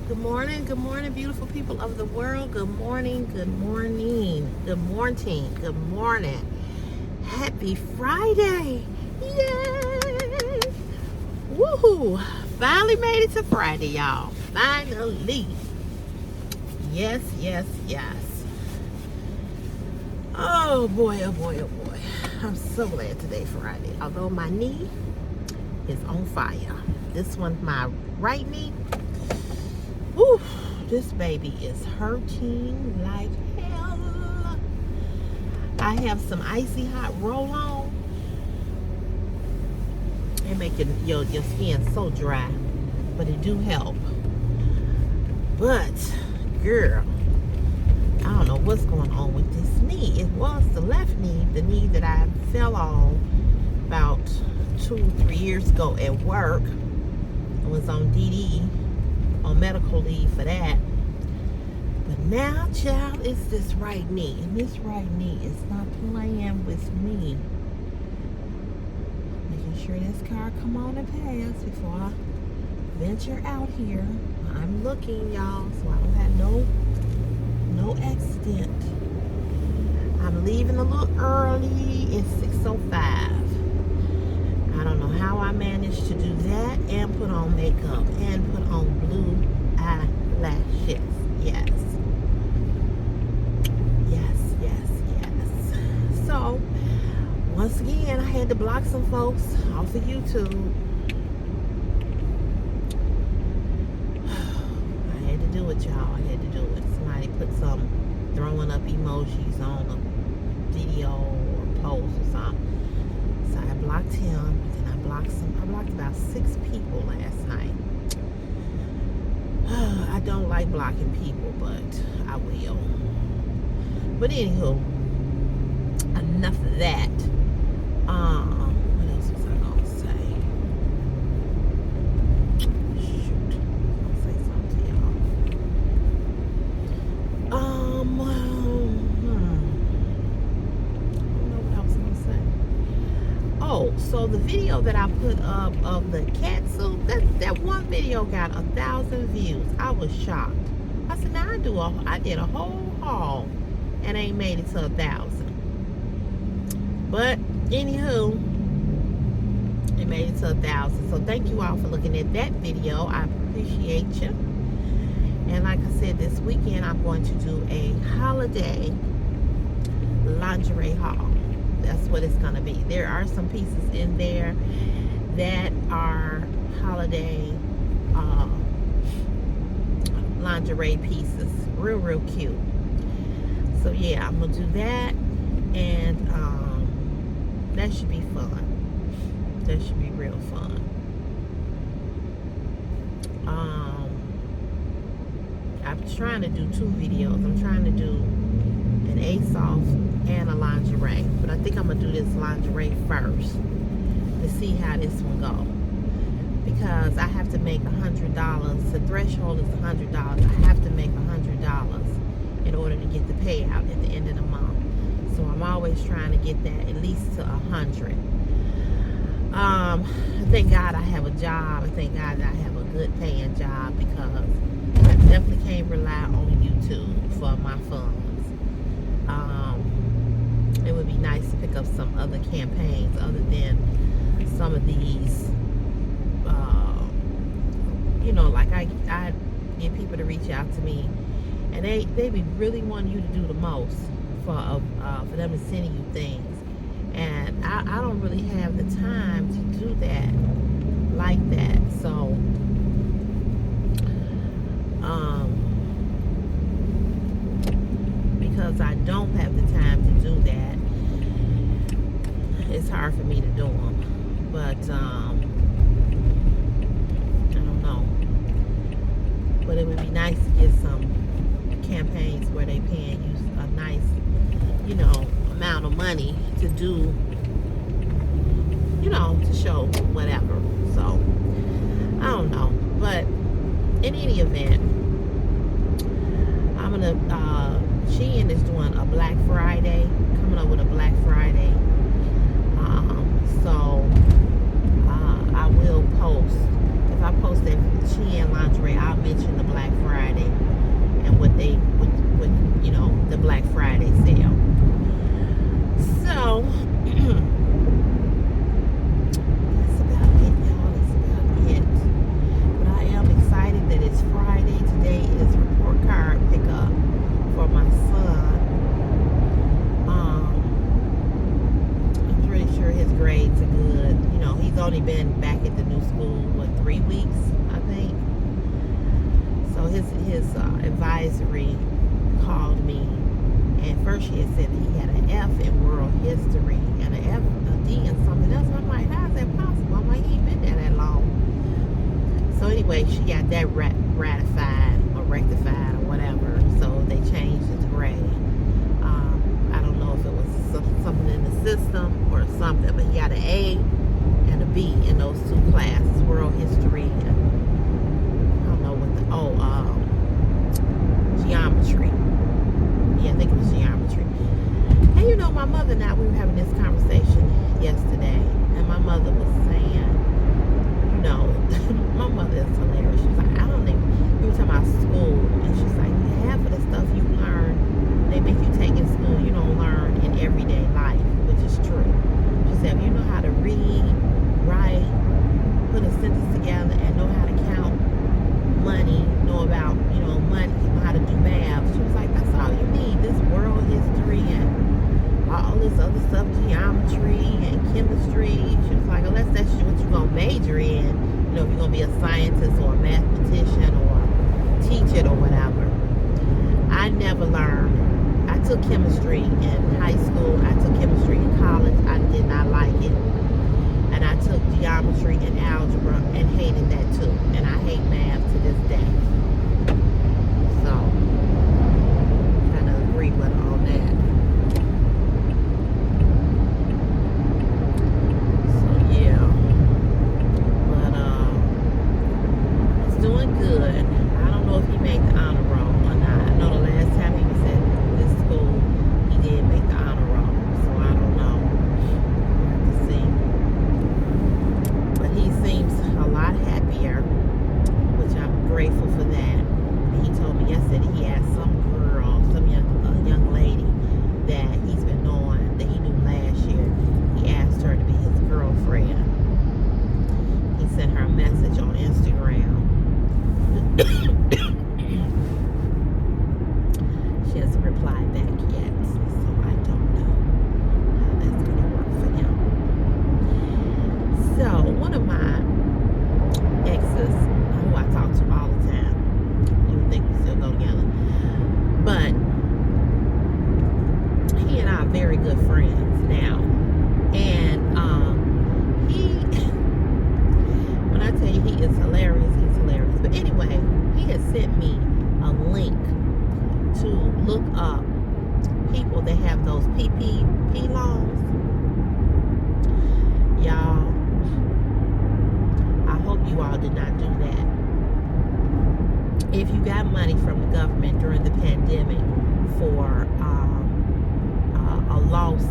Good morning, beautiful people of the world. Good morning, good morning, good morning, good morning. Happy Friday! Yay! Woohoo! Finally made it to Friday, y'all. Finally. Yes, yes, yes. Oh boy, oh boy, oh boy. I'm so glad today's Friday. Although my knee is on fire. This one's my right knee. Woo, this baby is hurting like hell. I have some icy hot roll-on. It makes your skin so dry, but it do help. But, girl, I don't know what's going on with this knee. It was the left knee, the knee that I fell on about 2-3 years ago at work. I was on DD, on medical leave for that. But now, child, it's this right knee. And this right knee is not playing with me. Making sure this car come on and pass before I venture out here. I'm looking, y'all, so I don't have no accident. I'm leaving a little early. It's 6:05. I don't know how I managed to do that and put on makeup and put on blue eyelashes. Yes. So, once again, I had to block some folks off of YouTube. I had to do it, y'all. I had to do it. Somebody put some throwing up emojis on a video or post or something. So I blocked him, and I blocked about 6 people last night. I don't like blocking people, but I will. But anywho, enough of that. What else was I gonna say? Shoot, I'll say something to y'all. I don't know what I was gonna say. Oh, so the video that I put up of the cat suit, that one video got 1,000 views. I was shocked. I said, now I did a whole haul and ain't made it to 1,000. But anywho, it made it to 1,000. So thank you all for looking at that video. I appreciate you. And like I said, this weekend I'm going to do a holiday lingerie haul. That's what it's going to be. There are some pieces in there that are holiday lingerie pieces. Real cute. So yeah, I'm going to do that. And that should be fun. That should be real fun. I'm trying to do 2 videos. I'm trying to do an ASOS and a lingerie. But I think I'm going to do this lingerie first to see how this one goes. Because I have to make $100. The threshold is $100. I have to make $100 in order to get the payout at the end of the month. So I'm always trying to get that at least to 100. Thank God I have a job. I thank God that I have a good paying job, because I definitely can't rely on YouTube for my funds. It would be nice to pick up some other campaigns other than some of these. Like I get people to reach out to me, and they be really wanting you to do the most for them to send you things, and I don't really have the time to do that like that. So because I don't have the time to do that, it's hard for me to do them. But I don't know. But it would be nice to get some campaigns where they paying you a nice, amount of money to do, to show whatever. So I don't know. But in any event, I'm gonna Shein is doing a Black Friday, coming up with a Black Friday. So I will post, if I post that Shein lingerie, I'll mention the Black his advisory called me, and first she had said that he had an F in world history and an F, a D in something else. I'm like, how is that possible? I'm like, he ain't been there that long. So anyway, she got that ratified or rectified or whatever. So they changed his grade. I don't know if it was something in the system or something, but he got an A and a B in those two classes, world history and I don't know what the geometry. Yeah, I think it was geometry. And you know, my mother and I, we were having this conversation yesterday, and my mother was saying, you know, my mother is hilarious. She was like, I don't even, we were talking about school, and she's like, half of the stuff you learn, they make you take in school, you don't learn in everyday life, which is true. She said, if you know how to read, write, put a sentence together, and know how to count money, know about, you know, money, know how to do math. She was like, that's all you need. This world history and all this other stuff, geometry and chemistry. She was like, unless that's what you're going to major in, you know, if you're going to be a scientist or a mathematician or teach it or whatever. I never learned. I took chemistry in high school. I took chemistry in college. I did not like it. And I took geometry and algebra and hated that too. And I hate math to this day. So, kind of agree with her on that. So, yeah. But, he's doing good. I don't know if he made the honor roll or not. I know the last time he was at this school, he did make the honor roll. So, I don't know. We'll have to see. But he seems a lot happier, which I'm grateful for that. And he told me yesterday he had some girl, some young lady that he's been knowing, that he knew last year. He asked her to be his girlfriend. He sent her a message on Instagram. She hasn't replied back yet, so I don't know how that's going to work for him. So, one of my exes, who I talk to all the time, you would think we still go together, but he and I are very good friends now. And he, when I tell you he is hilarious, he's hilarious. But anyway, he had sent me a link to look up people that have those PPP loans. Y'all, I hope you all did not do that. If you got money from the government during the pandemic for a loss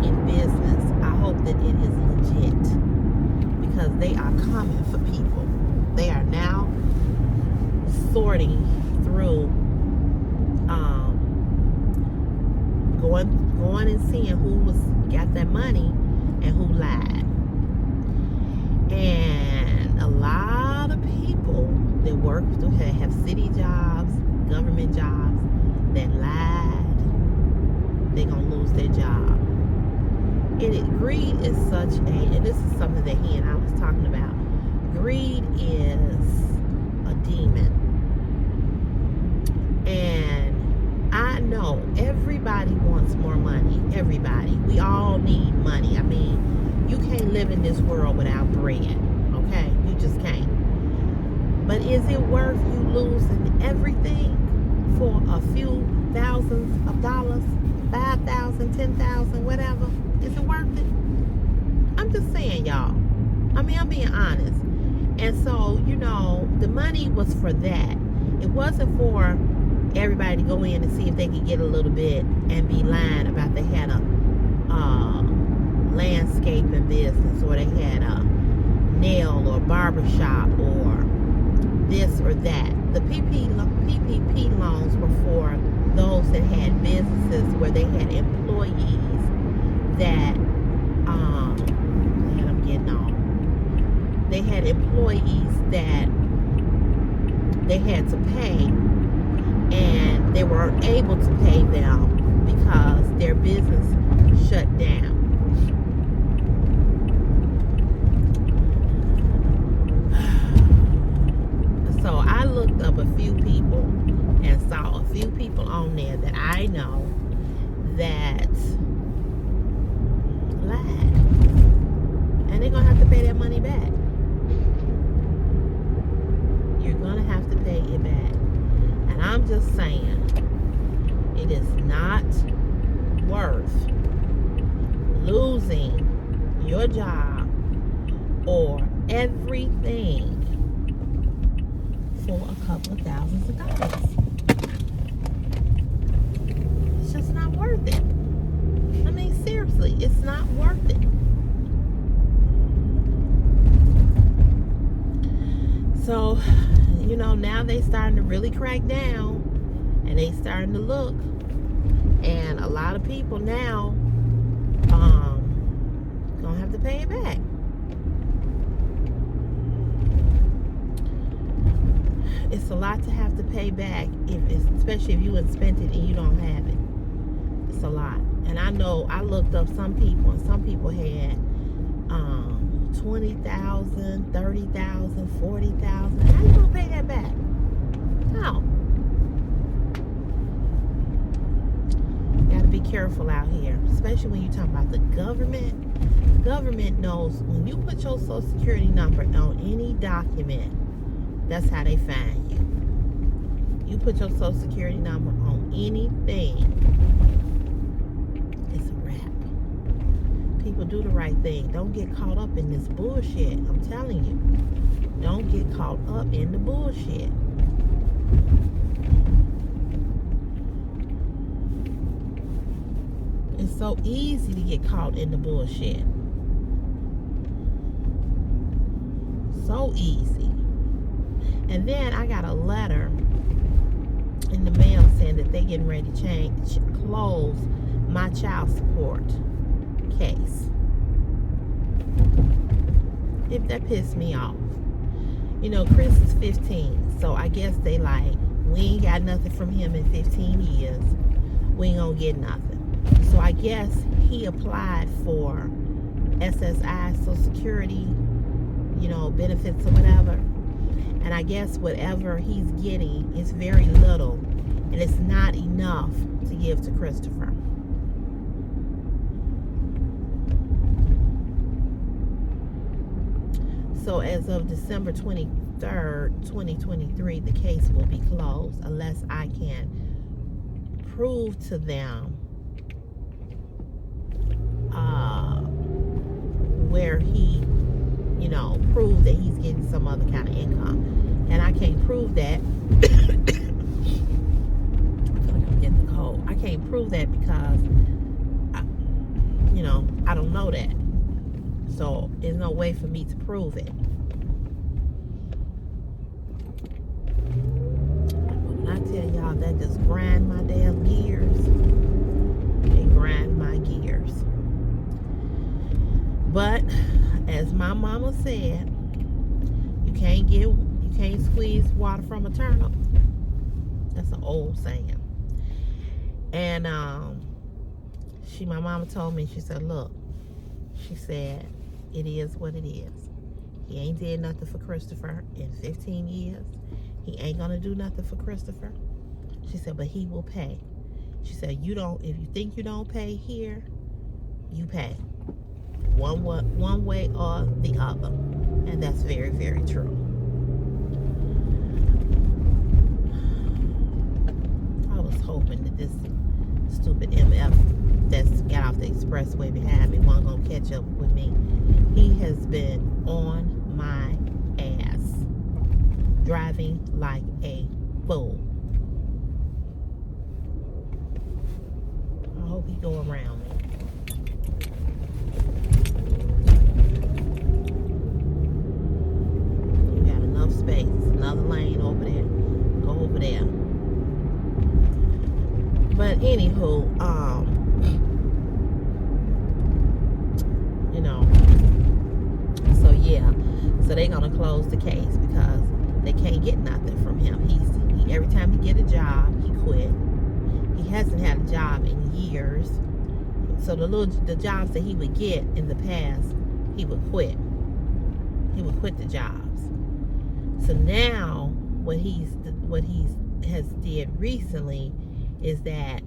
in business, I hope that it is legit, because they are coming for people. They are now sorting through, going and seeing who got that money and who lied. And a lot of people that work, have city jobs, government jobs, that lied, they're going to lose their job. Greed is such and this is something that he and I was talking about. Greed is a demon. And I know everybody wants more money. Everybody. We all need money. I mean, you can't live in this world without bread. Okay? You just can't. But is it worth you losing everything for a few thousands of dollars? 5,000, 10,000, whatever? Is it worth it? I'm just saying, y'all. I mean, I'm being honest. And so, you know, the money was for that. It wasn't for everybody to go in and see if they could get a little bit and be lying about they had a landscaping business, or they had a nail or barber shop or this or that. The PPP loans were for those that had businesses where they had employees that and I'm getting on. They had employees that they had to pay, and they weren't able to pay them because their business shut down. So I looked up a few people and saw a few people on there that I know that lied. And they're going to have to pay that money back. You're going to have to pay it back. And I'm just saying, it is not worth losing your job or everything for a couple of thousands of dollars. It's just not worth it. I mean, seriously, it's not worth it. So, you know, now they starting to really crack down, and they starting to look, and a lot of people now gonna have to pay it back. It's a lot to have to pay back, especially if you had spent it and you don't have it. It's a lot. And I know I looked up some people, and some people had $20,000, $30,000, $40,000. How you gonna pay that back? How? Gotta be careful out here, especially when you're talking about the government. The government knows when you put your Social Security number on any document, that's how they find you. You put your Social Security number on anything, it's a wrap. People do the right thing. Don't get caught up in this bullshit. I'm telling you. Don't get caught up in the bullshit. It's so easy to get caught in the bullshit. So easy. And then I got a letter in the mail saying that they getting ready to close my child support case. If that pissed me off. You know, Chris is 15, so I guess they like, we ain't got nothing from him in 15 years. We ain't gonna get nothing. So I guess he applied for SSI, Social Security, you know, benefits or whatever. And I guess whatever he's getting is very little, and it's not enough to give to Christopher. So as of December 23rd, 2023, the case will be closed unless I can prove to them where he, you know, prove that he's getting some other kind of income. And I can't prove that. I feel like I'm getting the cold. I can't prove that because, you know, I don't know that. So there's no way for me to prove it. But when I tell y'all that just grind my damn gears, it grind my gears. But as my mama said, you can't squeeze water from a turnip. That's an old saying. And my mama told me, she said, look, she said, it is what it is. He ain't did nothing for Christopher in 15 years. He ain't gonna do nothing for Christopher. She said, but he will pay. She said, if you think you don't pay here, you pay. One way or the other. And that's very, very true. I was hoping that this stupid MF that's got off the expressway behind me wasn't gonna catch up with me. He has been on my ass, driving like a fool. I hope he go around me. You got enough space. Another lane over there. Go over there. But anywho, you know, so yeah, so they're gonna close the case because they can't get nothing from him. He every time he get a job, he quit. He hasn't had a job in years, so the jobs that he would get in the past, he would quit. He would quit the jobs. So now what he's has did recently is that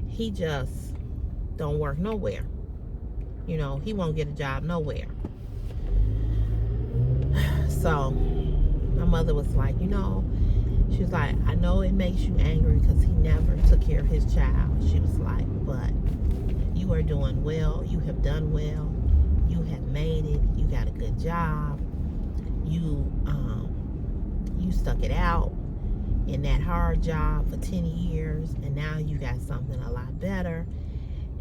he just don't work nowhere. You know, he won't get a job nowhere. So my mother was like, you know, she was like, I know it makes you angry because he never took care of his child. She was like, but you are doing well. You have done well. You have made it. You got a good job. You stuck it out in that hard job for 10 years, and now you got something a lot better,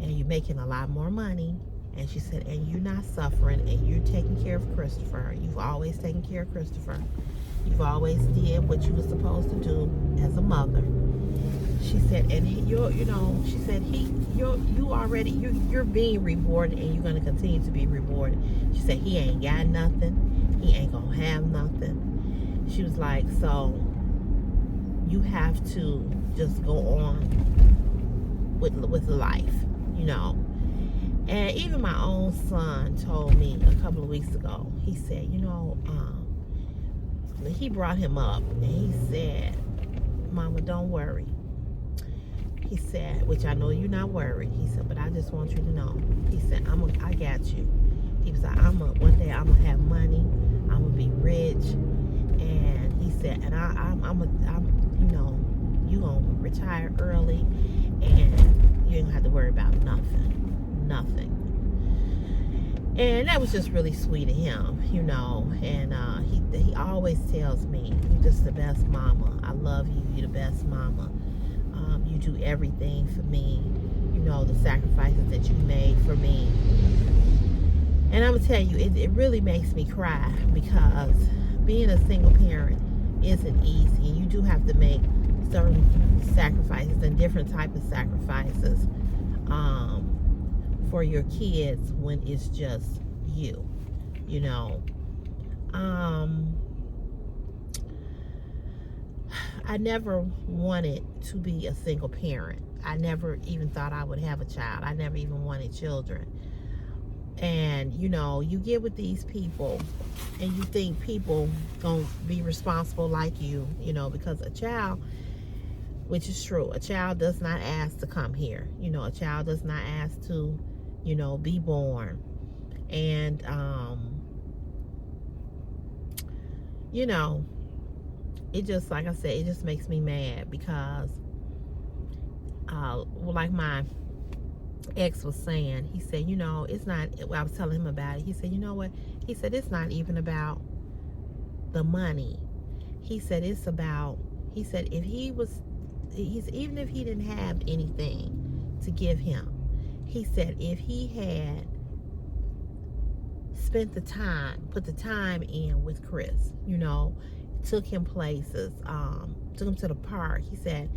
and you're making a lot more money. And she said, and you're not suffering, and you're taking care of Christopher. You've always taken care of Christopher. You've always did what you were supposed to do as a mother. She said, and she said, you're being rewarded, and you're going to continue to be rewarded. She said, he ain't got nothing. He ain't going to have nothing. She was like, so you have to just go on with life, you know. And even my own son told me a couple of weeks ago, he said, you know, he brought him up, and he said, Mama, don't worry. He said, which I know you're not worried. He said, but I just want you to know. He said, I got you. He was like, one day I'm gonna have money. I'm gonna be rich. And he said, and I'm you know, you gonna retire early, and you ain't gonna have to worry about nothing. And that was just really sweet of him, you know. And he always tells me, you're just the best mama. I love you. You're the best mama. You do everything for me. You know, the sacrifices that you made for me. And I'm gonna tell you, it really makes me cry, because being a single parent isn't easy. You do have to make certain sacrifices, and different type of sacrifices for your kids when it's just you know. I never wanted to be a single parent. I never even thought I would have a child. I never even wanted children. And you know, you get with these people and you think people gonna be responsible like you know, because a child, which is true, a child does not ask to come here. You know, a child does not ask to, you know, be born. And you know, it just, like I said, it just makes me mad, because like my ex was saying, he said, you know, it's not, I was telling him about it, he said, you know what, he said, it's not even about the money. He said, it's about, he said, even if he didn't have anything to give him, he said, if he had spent the time, put the time in with Chris, you know, took him places, took him to the park, he said,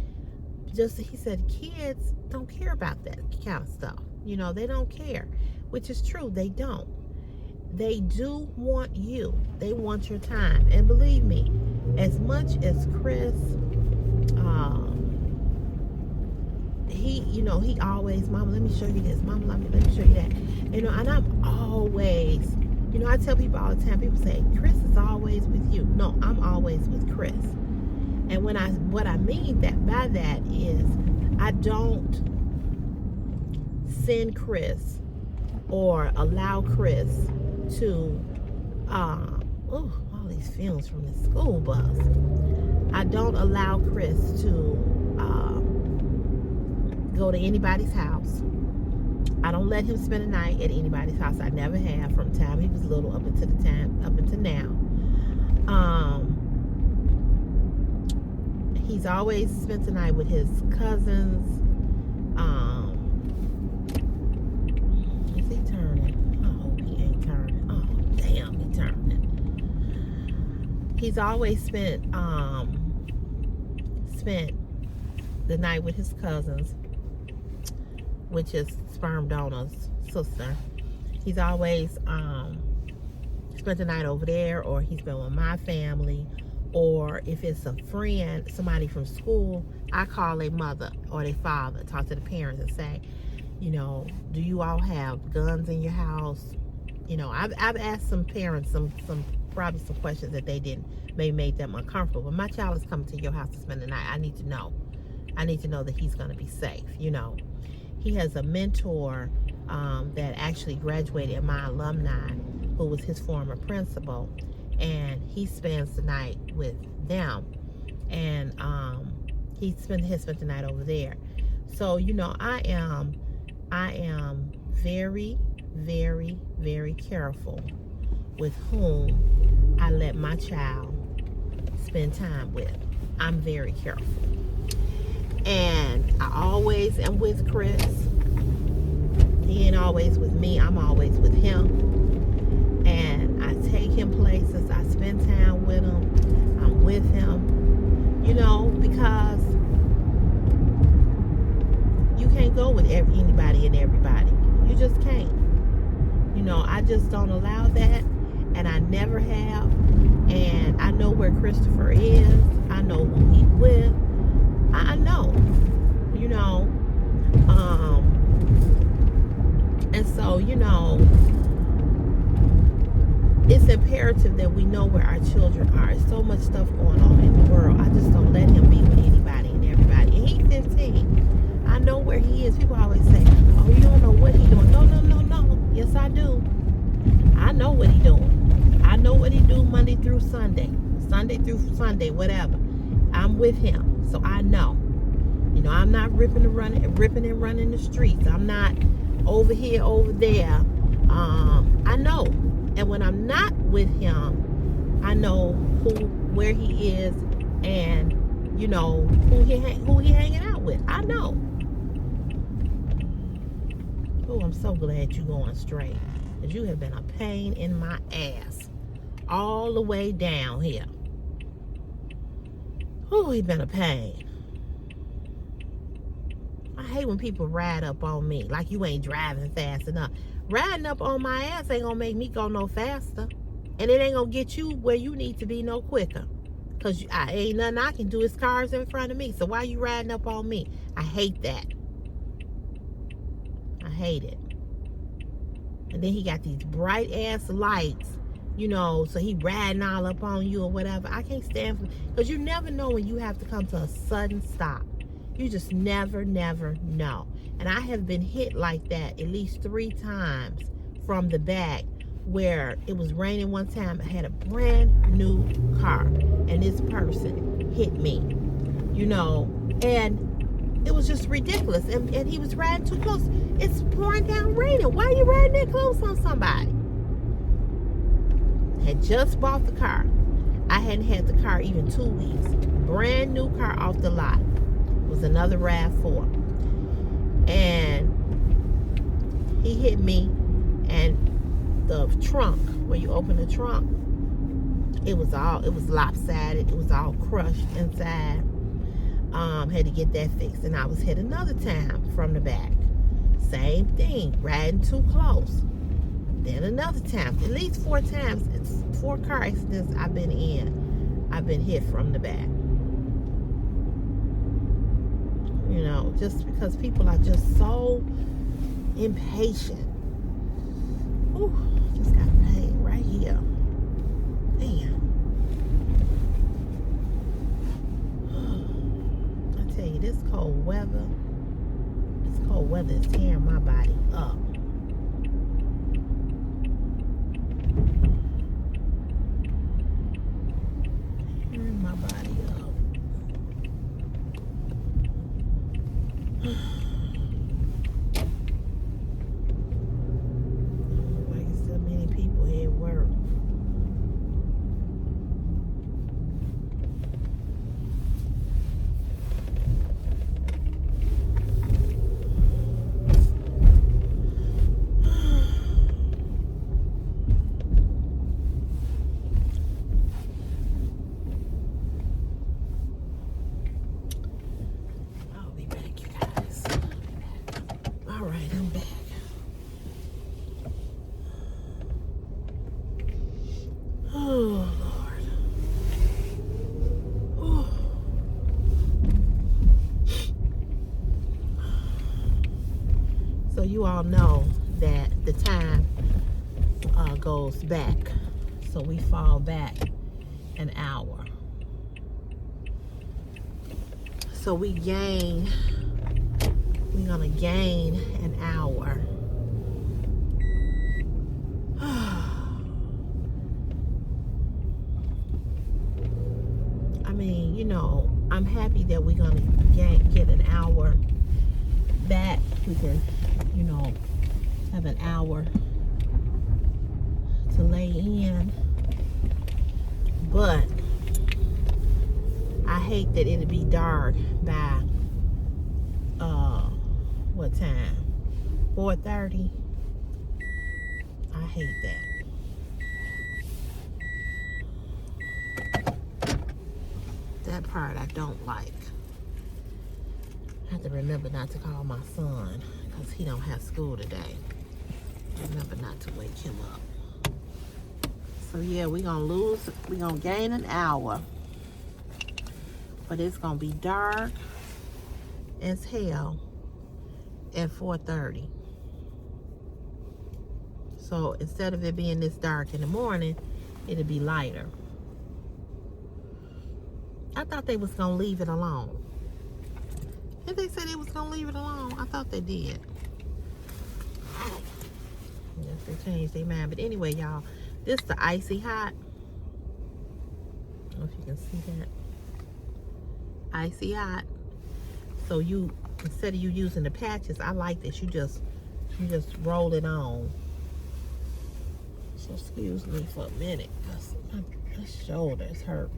kids don't care about that kind of stuff. You know, they don't care, which is true. They don't. They do want you. They want your time. And believe me, as much as Chris, you know, he always, Mama, let me show you this. Mama, let me show you that. You know, and I'm always, you know, I tell people all the time, people say, Chris is always with you. No, I'm always with Chris. And what I mean by that is, I don't send Chris or allow Chris to, all these feelings from the school bus. I don't allow Chris to go to anybody's house. I don't let him spend a night at anybody's house. I never have, from the time he was little up until now. He's always spent the night with his cousins. Is he turning? I hope he ain't turning. Oh, damn, he turning. He's always spent the night with his cousins, which is sperm donor's sister. He's always spent the night over there, or he's been with my family. Or if it's a friend, somebody from school, I call their mother or their father, talk to the parents and say, you know, do you all have guns in your house? You know, I've asked some parents some probably some questions that they didn't, may make them uncomfortable. But my child is coming to your house to spend the night. I need to know. I need to know that he's going to be safe. You know, he has a mentor that actually graduated in my alumni, who was his former principal, and he spends the night with them, and he spent the night over there. So you know, I am very, very, very careful with whom I let my child spend time with. I'm very careful. And I always am with Chris. He ain't always with me. I'm always with him. And I take him places. I spend time with him. I'm with him. You know, because you can't go with anybody and everybody. You just can't. You know, I just don't allow that. And I never have. And I know where Christopher is. I know who he's with. I know, you know, and so, you know, it's imperative that we know where our children are. There's so much stuff going on in the world. I just don't let him be with anybody and everybody. And he's 15. I know where he is. People always say, oh, you don't know what he's doing. No. Yes, I do. I know what he's doing. I know what he do Monday through Sunday. Sunday through Sunday, whatever. I'm with him, so I know. You know, I'm not ripping and running the streets. I'm not over here, over there. I know. And when I'm not with him, I know where he is, and you know who he hanging out with. I know. Oh, I'm so glad you're going straight, because you have been a pain in my ass all the way down here. Oh, he's been a pain. I hate when people ride up on me like you ain't driving fast enough. Riding up on my ass ain't gonna make me go no faster. And it ain't gonna get you where you need to be no quicker. Because ain't nothing I can do. It's cars in front of me. So why you riding up on me? I hate that. I hate it. And then he got these bright ass lights, you know, so he riding all up on you or whatever. I can't stand for, because you never know when you have to come to a sudden stop. You just never know. And I have been hit like that at least 3 times from the back, where it was raining one time. I had a brand new car, and this person hit me, you know, and it was just ridiculous. And he was riding too close. It's pouring down raining. Why are you riding that close on somebody? Had just bought the car. I hadn't had the car even 2 weeks. Brand new car off the lot. It was another RAV4. And he hit me, and the trunk, where you open the trunk, it was lopsided. It was all crushed inside. Had to get that fixed. And I was hit another time from the back. Same thing, riding too close. Then another time, at least 4 times. It's 4 car accidents I've been in. I've been hit from the back. You know, just because people are just so impatient. Ooh, just got pain right here. Damn. I tell you, this cold weather is tearing my body up. Tearing my body up. Like there's so many people here at work. So you all know that the time goes back. So we fall back an hour. So we're gonna gain an hour. I mean, you know, I'm happy that we're gonna get an hour back. We can, you know, have an hour to lay in. But I hate that it'll be dark by what time? 4:30. I hate that. That part I don't like. I have to remember not to call my son because he don't have school today. Remember not to wake him up. So yeah, we're gonna gain an hour. But it's gonna be dark as hell at 4:30. So instead of it being this dark in the morning, it'll be lighter. I thought they was gonna leave it alone. Did they say they was gonna leave it alone? I thought they did. Yes, they changed their mind. But anyway, y'all, this is the Icy Hot. I don't know if you can see that. Icy Hot. So you, instead of you using the patches, I like this. You just roll it on. So excuse me for a minute, because my shoulder is hurting.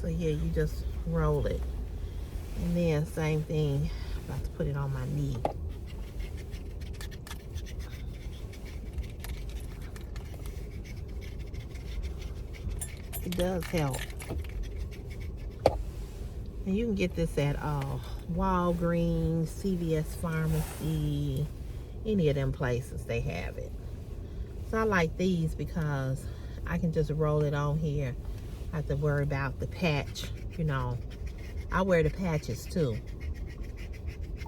So yeah, you just roll it. And then same thing, I'm about to put it on my knee. It does help. And you can get this at Walgreens, CVS Pharmacy, any of them places they have it. So I like these because I can just roll it on here. I have to worry about the patch, you know. I wear the patches too.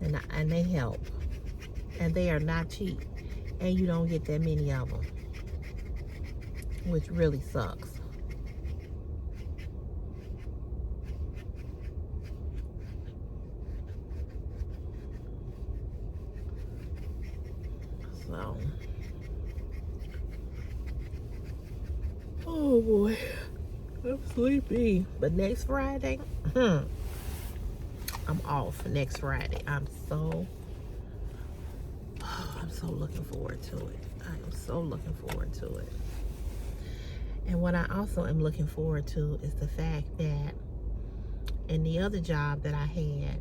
And they help. And they are not cheap. And you don't get that many of them, which really sucks. So, oh boy, I'm sleepy. But next Friday, I'm off next Friday. I'm so looking forward to it. I am so looking forward to it. And what I also am looking forward to is the fact that in the other job that I had,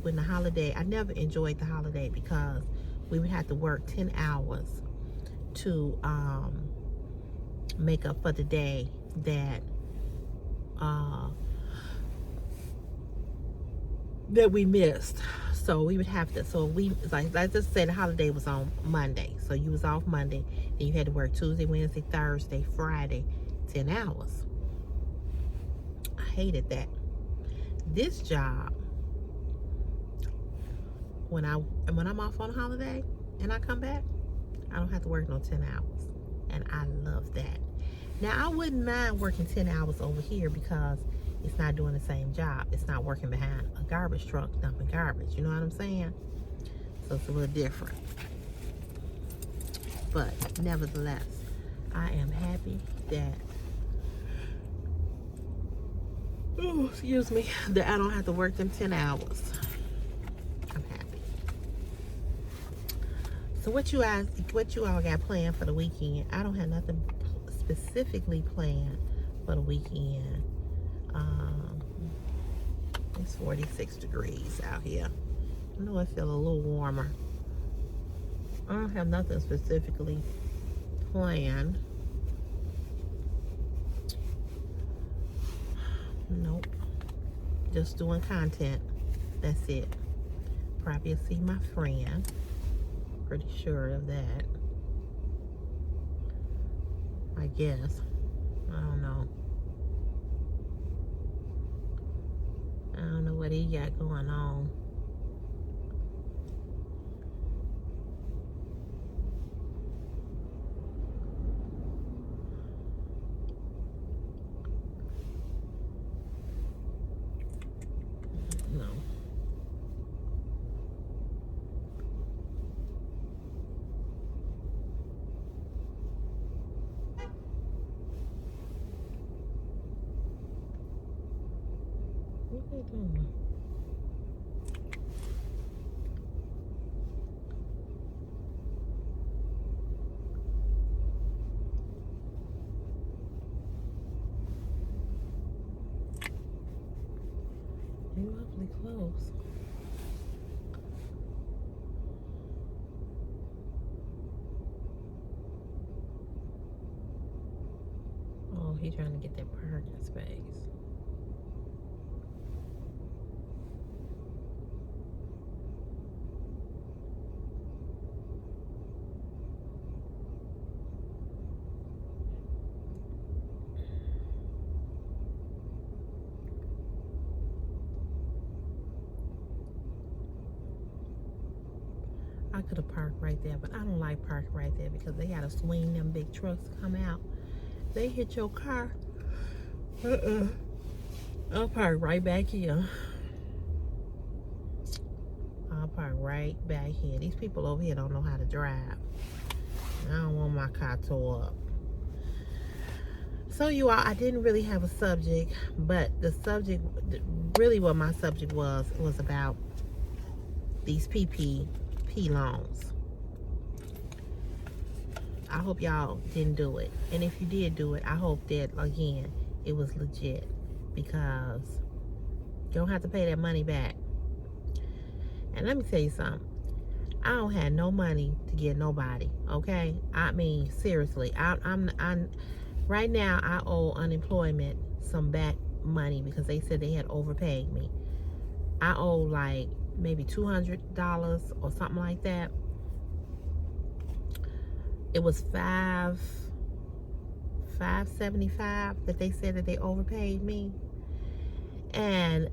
when the holiday, I never enjoyed the holiday because we would have to work 10 hours to make up for the day that we missed. So we would have to, like, let's just say the holiday was on Monday. So you was off Monday, then you had to work Tuesday, Wednesday, Thursday, Friday, 10 hours. I hated that. This job, when I'm off on a holiday and I come back, I don't have to work no 10 hours. And I love that. Now, I wouldn't mind working 10 hours over here because it's not doing the same job. It's not working behind a garbage truck dumping garbage. You know what I'm saying? So it's a little different. But nevertheless, I am happy that, that I don't have to work them 10 hours. I'm happy. So what you all got planned for the weekend? I don't have nothing specifically planned for the weekend. It's 46 degrees out here. I know I feel a little warmer. I don't have nothing specifically planned. Nope. Just doing content. That's it. Probably see my friend. Pretty sure of that. I guess. I don't know. I don't know what he got going on. What are you doing? You're awfully close. Oh, he's trying to get that parking space. I could have parked right there, but I don't like parking right there because they gotta swing them big trucks to come out. They hit your car. I'll park right back here. I'll park right back here. These people over here don't know how to drive. I don't want my car tore up. So you all, I didn't really have a subject, but the subject, really what my subject was about these PPP loans. I hope y'all didn't do it. And if you did do it, I hope that, again, it was legit. Because you don't have to pay that money back. And let me tell you something. I don't have no money to give nobody, okay? I mean, seriously. I'm right now, I owe unemployment some back money because they said they had overpaid me. I owe like maybe $200 or something like that. It was $575 that they said that they overpaid me. And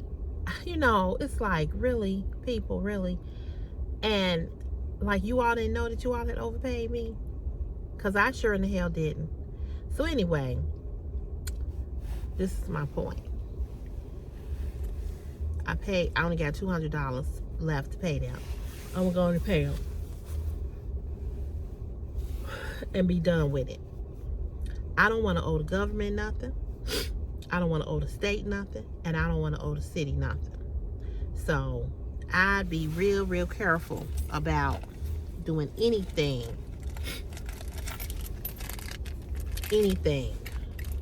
you know, it's like, really, people, really? And like, you all didn't know that you all had overpaid me? Because I sure in the hell didn't. So anyway, this is my point. I only got $200 left to pay them. I'm going to pay them and be done with it. I don't want to owe the government nothing. I don't want to owe the state nothing. And I don't want to owe the city nothing. So I'd be real careful about doing anything,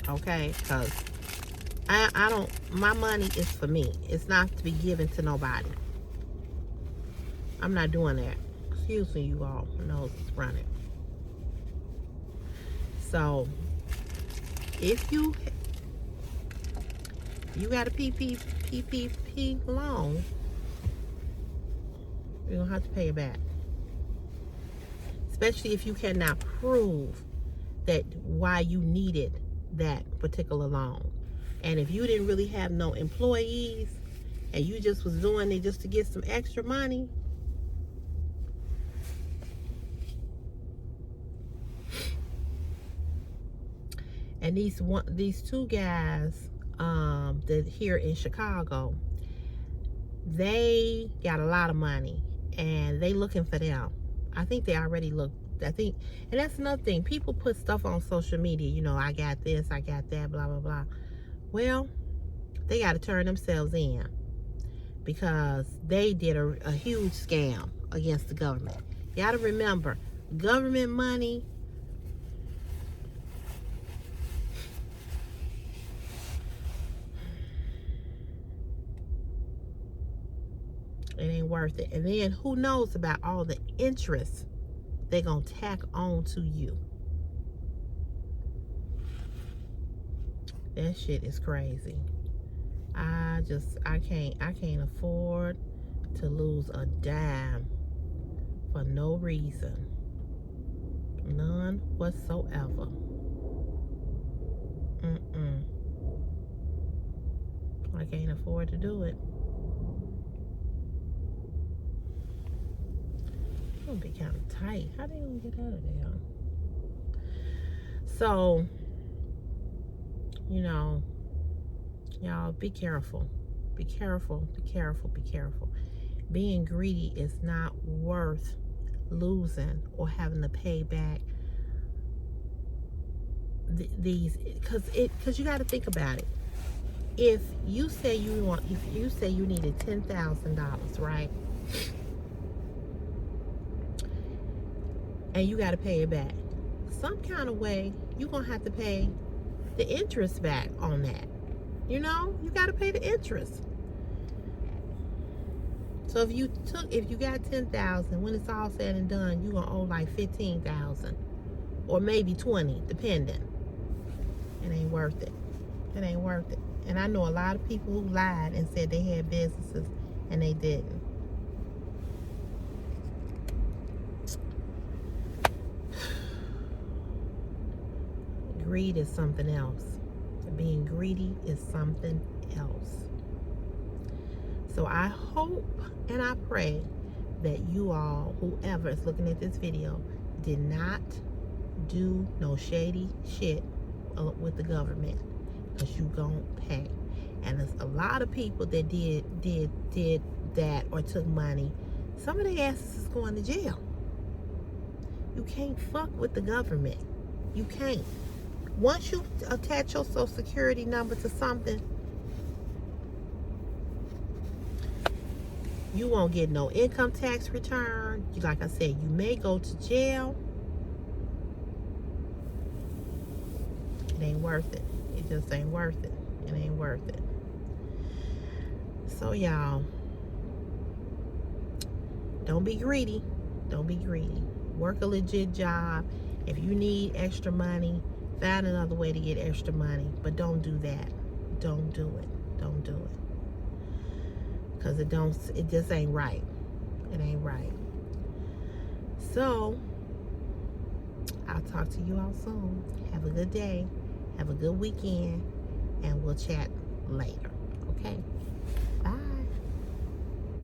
okay? Because I don't, my money is for me. It's not to be given to nobody. I'm not doing that. Excuse me, you all. My nose is running. So if you got a PPP loan, you're gonna have to pay it back. Especially if you cannot prove that why you needed that particular loan. And if you didn't really have no employees and you just was doing it just to get some extra money, and these two guys that here in Chicago, they got a lot of money and they looking for them. I think they already looked. And that's another thing. People put stuff on social media, you know, I got this, I got that, blah blah blah. Well, they got to turn themselves in because they did a huge scam against the government. You got to remember, government money, it ain't worth it. And then who knows about all the interest they're going to tack on to you. That shit is crazy. I can't afford to lose a dime for no reason. None whatsoever. I can't afford to do it. It's gonna be kind of tight. How they gonna get out of there? So, you know, y'all be careful. Be careful, be careful, be careful. Being greedy is not worth losing or having to pay back these, because you got to think about it. if you say you needed $10,000, right? And you got to pay it back. Some kind of way, you're going to have to pay the interest back on that. You know, you got to pay the interest. So if you got $10,000, when it's all said and done, you're going to owe like $15,000 or maybe 20, depending. It ain't worth it. It ain't worth it. And I know a lot of people who lied and said they had businesses and they didn't. Greed is something else. Being greedy is something else. So I hope and I pray that you all, whoever is looking at this video, did not do no shady shit with the government, because you gon' pay. And there's a lot of people that did that or took money. Some of their asses is going to jail. You can't fuck with the government. You can't. Once you attach your social security number to something, you won't get no income tax return. Like I said, you may go to jail. It ain't worth it. It just ain't worth it. It ain't worth it. So y'all, don't be greedy. Don't be greedy. Work a legit job. If you need extra money, find another way to get extra money. But don't do that. Don't do it. Don't do it. Because it just ain't right. It ain't right. So, I'll talk to you all soon. Have a good day. Have a good weekend. And we'll chat later. Okay?